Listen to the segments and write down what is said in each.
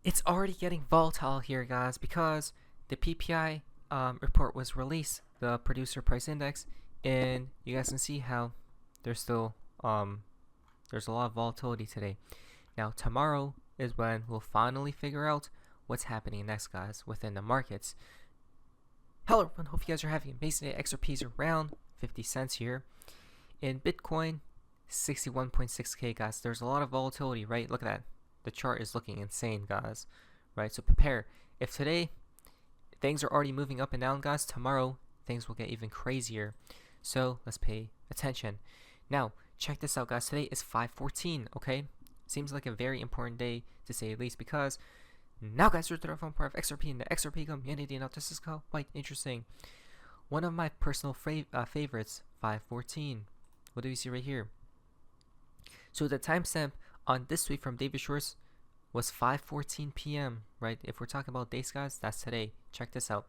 It's already getting volatile here, guys, because the PPI report was released, the producer price index, and you guys can see how there's still there's a lot of volatility today. Now tomorrow is when we'll finally figure out what's happening next, guys, within the markets. Hello everyone, hope you guys are having an amazing day. XRP is around 50 cents here. In Bitcoin, 61.6k, guys. There's a lot of volatility, right? Look at that. The chart is looking insane, guys, right? So prepare. If today things are already moving up and down, guys, tomorrow things will get even crazier. So let's pay attention. Now, check this out, guys. Today is 5/14, okay? Seems like a very important day, to say the least, because now, guys, we're the phone part of XRP and the XRP community. Now, this is quite interesting. One of my personal favorites, 5/14. What do you see right here? So the timestamp on this tweet from David Schwartz was 5:14 p.m. right? If we're talking about days, guys, that's today. Check this out.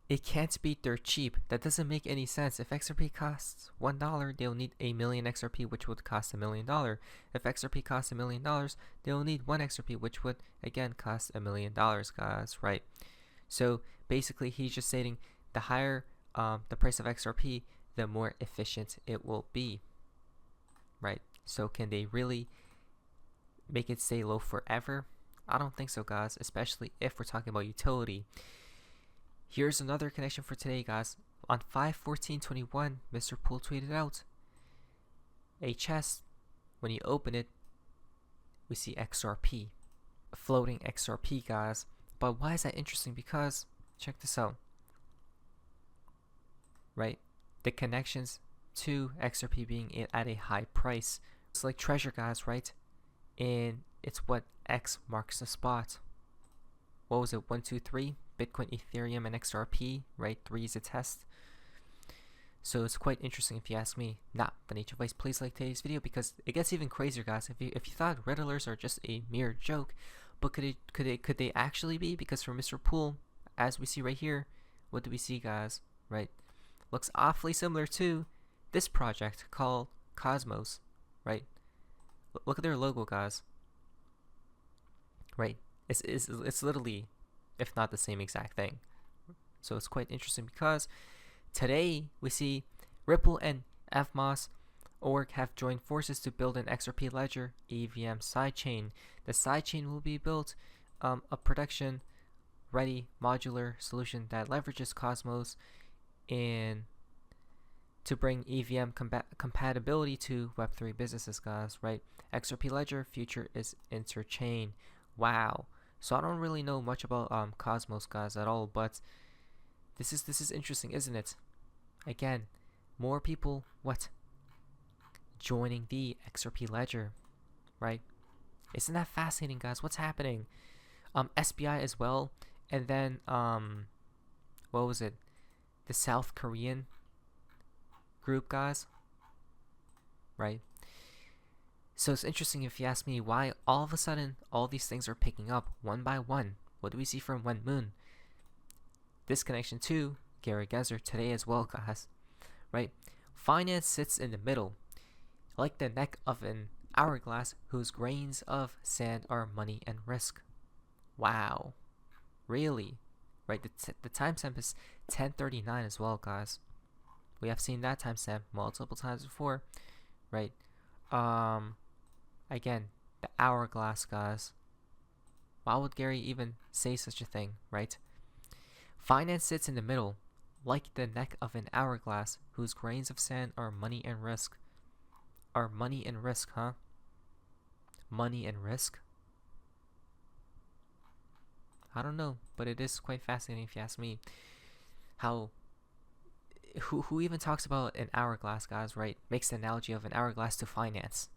It can't be dirt cheap. That doesn't make any sense. If XRP costs $1, they'll need a million XRP, which would cost $1 million. If XRP costs $1 million, they'll need one XRP, which would again cost $1 million, guys, right? So basically, he's just stating the higher the price of XRP, the more efficient it will be, right? So can they really make it stay low forever? I don't think so, guys, especially if we're talking about utility. Here's another connection for today, guys. On 5/14/21, Mr. Poole tweeted out a chest. When you open it, we see XRP, floating XRP, guys. But why is that interesting? Because check this out, right? The connections to XRP being at a high price. It's like treasure, guys, right? And it's what X marks the spot. What was it? 1, 2, 3? Bitcoin, Ethereum, and XRP, right? 3 is a test. So it's quite interesting if you ask me. Not financial advice. Please like today's video because it gets even crazier, guys. If you thought riddlers are just a mere joke, but could they actually be? Because for Mr. Poole, as we see right here, what do we see, guys? Right? Looks awfully similar to this project called Cosmos, right? Look at their logo, guys. Right? It's literally, if not the same exact thing. So it's quite interesting because today we see Ripple and FMOS org have joined forces to build an XRP ledger EVM sidechain. The sidechain will be built a production ready modular solution that leverages Cosmos and to bring EVM compatibility to Web3 businesses, guys, right? XRP ledger future is interchain. Wow. So I don't really know much about Cosmos, guys, at all, but this is interesting, isn't it? Again, more people joining the XRP ledger, right? Isn't that fascinating, guys? What's happening? SBI as well, and then what was it? The South Korean group, guys, right? So it's interesting if you ask me why all of a sudden all these things are picking up one by one. What do we see from Wen Moon? This connection to Gary Gensler today as well, guys, right? Finance sits in the middle, like the neck of an hourglass whose grains of sand are money and risk. Wow, really? Right? The timestamp is 10:39 as well, guys. We have seen that timestamp multiple times before, right? Again, the hourglass, guys. Why would Gary even say such a thing, right? Finance sits in the middle, like the neck of an hourglass, whose grains of sand are money and risk. Are money and risk, huh? Money and risk? I don't know, but it is quite fascinating if you ask me. How who even talks about an hourglass, guys, right? Makes the analogy of an hourglass to finance.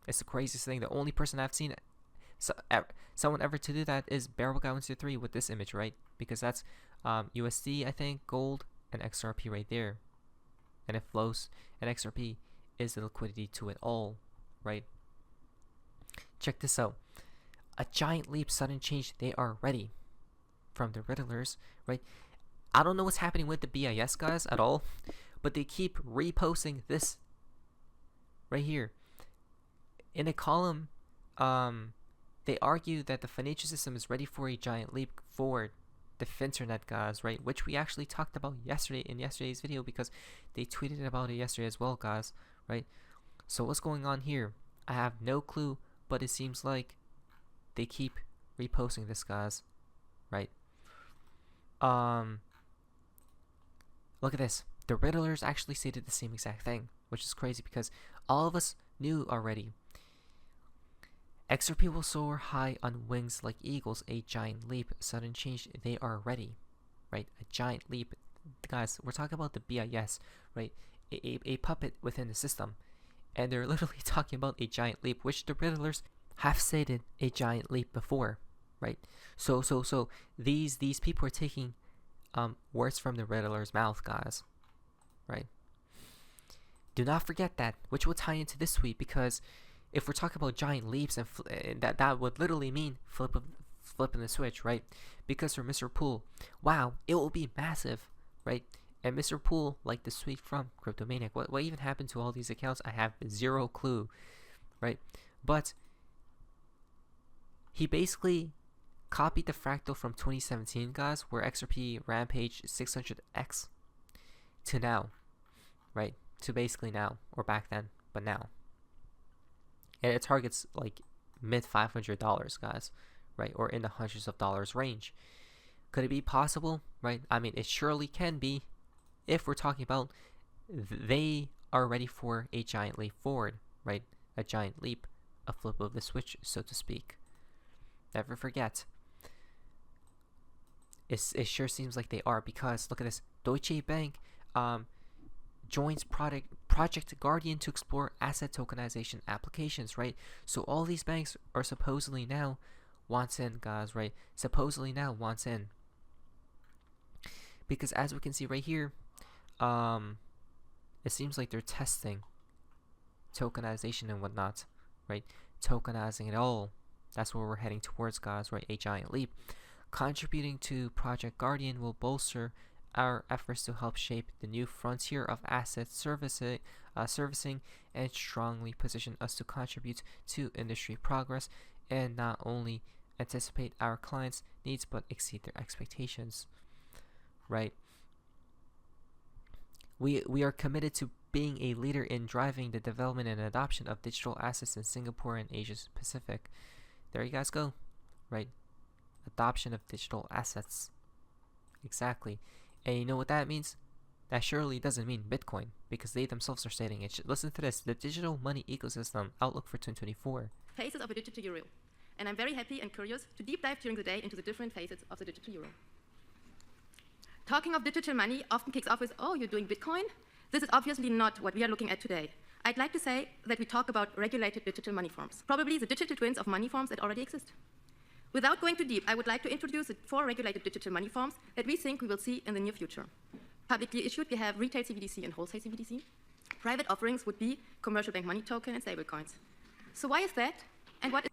It's the craziest thing. The only person I've seen someone ever to do that is Barrel Guy 123 with this image, right? Because that's USD, I think, gold, and XRP right there. And it flows, and XRP is the liquidity to it all, right? Check this out. A giant leap, sudden change, they are ready. From the Riddlers, right? I don't know what's happening with the BIS, guys, at all, but they keep reposting this right here in a column they argue that the financial system is ready for a giant leap forward. The Finternet guys, right? Which we actually talked about yesterday in yesterday's video because they tweeted about it yesterday as well, guys, right? So what's going on here? I have no clue, but it seems like they keep reposting this, guys, right? Look at this. The Riddlers actually stated the same exact thing, which is crazy because all of us knew already. XRP will soar high on wings like eagles, a giant leap, sudden change, they are ready, right? A giant leap. Guys, we're talking about the BIS, right? A puppet within the system. And they're literally talking about a giant leap, which the Riddlers have stated a giant leap before, right? So these people are taking words from the Riddler's mouth, guys, right? Do not forget that, which will tie into this tweet, because if we're talking about giant leaps, and that would literally mean flipping the switch, right? Because for Mr. Pool, wow, it will be massive, right? And Mr. Pool, like the tweet from Cryptomaniac, what even happened to all these accounts? I have zero clue, right? But he basically copied the fractal from 2017, guys, where XRP rampaged 600x to now, right? To basically now, or back then, but now. And it targets like mid $500, guys, right? Or in the hundreds of dollars range. Could it be possible, right? I mean, it surely can be if we're talking about they are ready for a giant leap forward, right? A giant leap, a flip of the switch, so to speak. Never forget. It sure seems like they are, because look at this. Deutsche Bank joins Project Guardian to explore asset tokenization applications, right? So all these banks are supposedly now wants in, guys, right? Supposedly now wants in. Because as we can see right here, it seems like they're testing tokenization and whatnot, right? Tokenizing it all. That's where we're heading towards, guys, right? A giant leap. Contributing to Project Guardian will bolster our efforts to help shape the new frontier of asset servicing and strongly position us to contribute to industry progress and not only anticipate our clients' needs but exceed their expectations, right? We are committed to being a leader in driving the development and adoption of digital assets in Singapore and Asia Pacific. There you guys go, right? Adoption of digital assets. Exactly. And you know what that means? That surely doesn't mean Bitcoin, because they themselves are stating it. Listen to this. The digital money ecosystem outlook for 2024. Phases of a digital euro. And I'm very happy and curious to deep dive during the day into the different phases of the digital euro. Talking of digital money often kicks off with, oh, you're doing Bitcoin? This is obviously not what we are looking at today. I'd like to say that we talk about regulated digital money forms, probably the digital twins of money forms that already exist. Without going too deep, I would like to introduce the 4 regulated digital money forms that we think we will see in the near future. Publicly issued, we have retail CBDC and wholesale CBDC. Private offerings would be commercial bank money token and stablecoins. So why is that? And what is...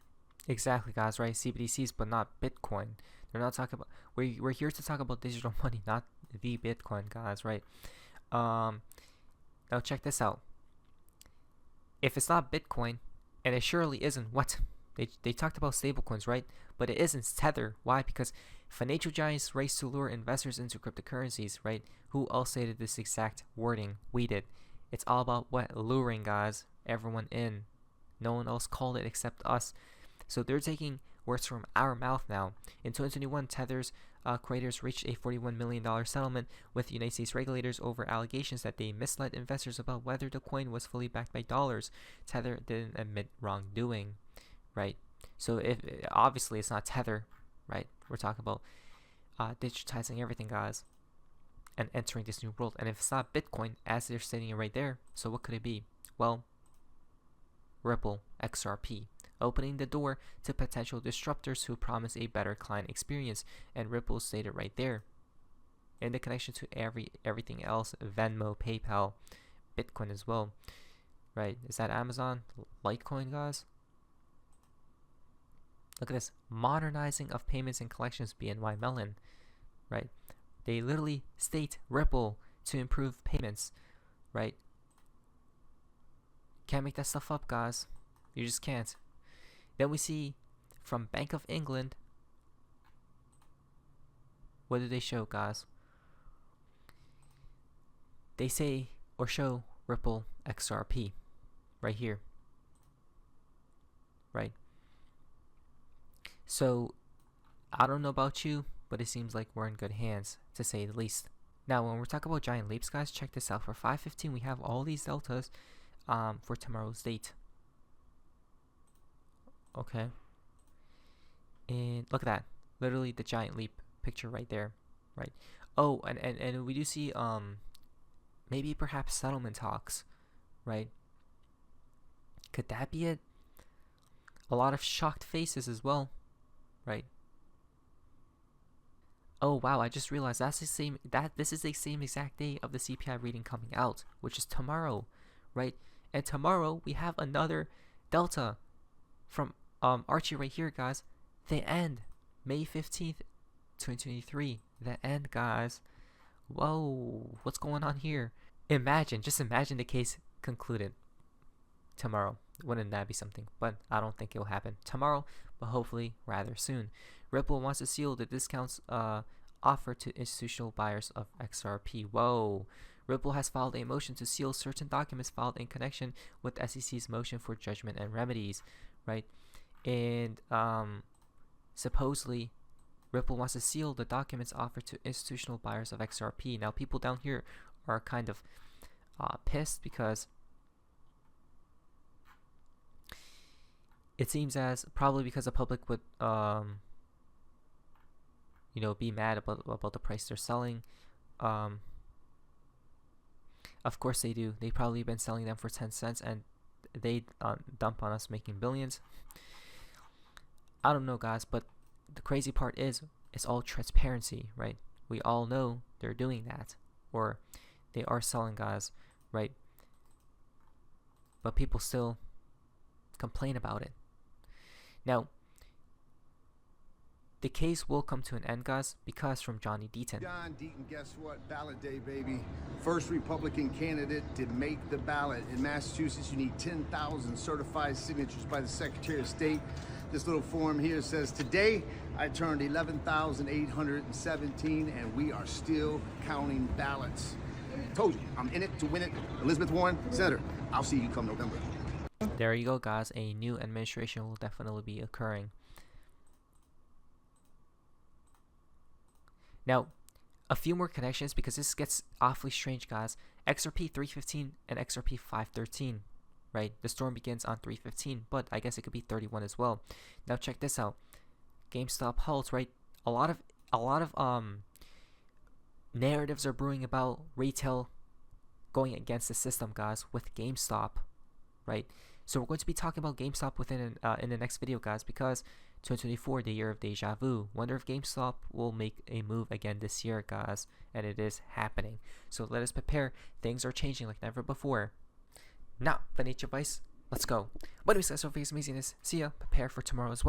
Exactly, guys, right? CBDCs, but not Bitcoin. They're not talking about... We're here to talk about digital money, not the Bitcoin, guys, right? Now check this out. If it's not Bitcoin, and it surely isn't, what? They talked about stablecoins, right? But it isn't Tether. Why? Because financial giants race to lure investors into cryptocurrencies, right? Who else stated this exact wording? We did. It's all about what? Luring, guys. Everyone in. No one else called it except us. So they're taking words from our mouth now. In 2021, Tether's creators reached a $41 million settlement with United States regulators over allegations that they misled investors about whether the coin was fully backed by dollars. Tether didn't admit wrongdoing, right? So if obviously it's not Tether, right? We're talking about digitizing everything, guys, and entering this new world. And if it's not Bitcoin, as they're stating it right there, so what could it be? Well, Ripple XRP, opening the door to potential disruptors who promise a better client experience. And Ripple stated right there, in the connection to everything else, Venmo, PayPal, Bitcoin as well, right? Is that Amazon, Litecoin, guys? Look at this. Modernizing of payments and collections, BNY Mellon, right? They literally state Ripple to improve payments, right? Can't make that stuff up, guys. You just can't. Then we see from Bank of England. What do they show, guys? They say or show Ripple XRP right here. Right. So I don't know about you, but it seems like we're in good hands, to say the least. Now, when we're talking about giant leaps, guys, check this out. For 5:15, we have all these deltas for tomorrow's date. Okay. And look at that. Literally the giant leap picture right there. Right. Oh, and we do see maybe perhaps settlement talks, right? Could that be it? A lot of shocked faces as well, right? Oh wow, I just realized this is the same exact day of the CPI reading coming out, which is tomorrow, right? And tomorrow we have another delta from Archie right here, guys. The end, May 15th, 2023. The end, guys. Whoa, what's going on here? Just imagine the case concluded tomorrow. Wouldn't that be something? But I don't think it'll happen tomorrow, but hopefully rather soon. Ripple wants to seal the discounts offered to institutional buyers of XRP. Whoa. Ripple has filed a motion to seal certain documents filed in connection with SEC's motion for judgment and remedies, right? And supposedly Ripple wants to seal the documents offered to institutional buyers of XRP. Now, people down here are kind of pissed because it seems as probably because the public would be mad about the price they're selling. Of course they do. They've probably been selling them for 10 cents and they dump on us making billions. I don't know, guys, but the crazy part is it's all transparency, right? We all know they're doing that, or they are selling, guys, right? But people still complain about it. Now, the case will come to an end, guys, because from Johnny Deaton. John Deaton, guess what? Ballot day, baby. First Republican candidate to make the ballot. In Massachusetts, you need 10,000 certified signatures by the Secretary of State. This little form here says, today I turned 11,817 and we are still counting ballots. Told you, I'm in it to win it. Elizabeth Warren, Senator, I'll see you come November. There you go, guys. A new administration will definitely be occurring. Now, a few more connections because this gets awfully strange, guys. XRP 315 and XRP 513, right? The storm begins on 315, but I guess it could be 31 as well. Now check this out. GameStop halts, right? A lot of narratives are brewing about retail going against the system, guys, with GameStop, right? So we're going to be talking about GameStop within in the next video, guys, because 2024, the year of deja vu. Wonder if GameStop will make a move again this year, guys, and it is happening. So let us prepare. Things are changing like never before. Now, financial advice, let's go. But anyways, guys, so for amazingness, see ya. Prepare for tomorrow as well.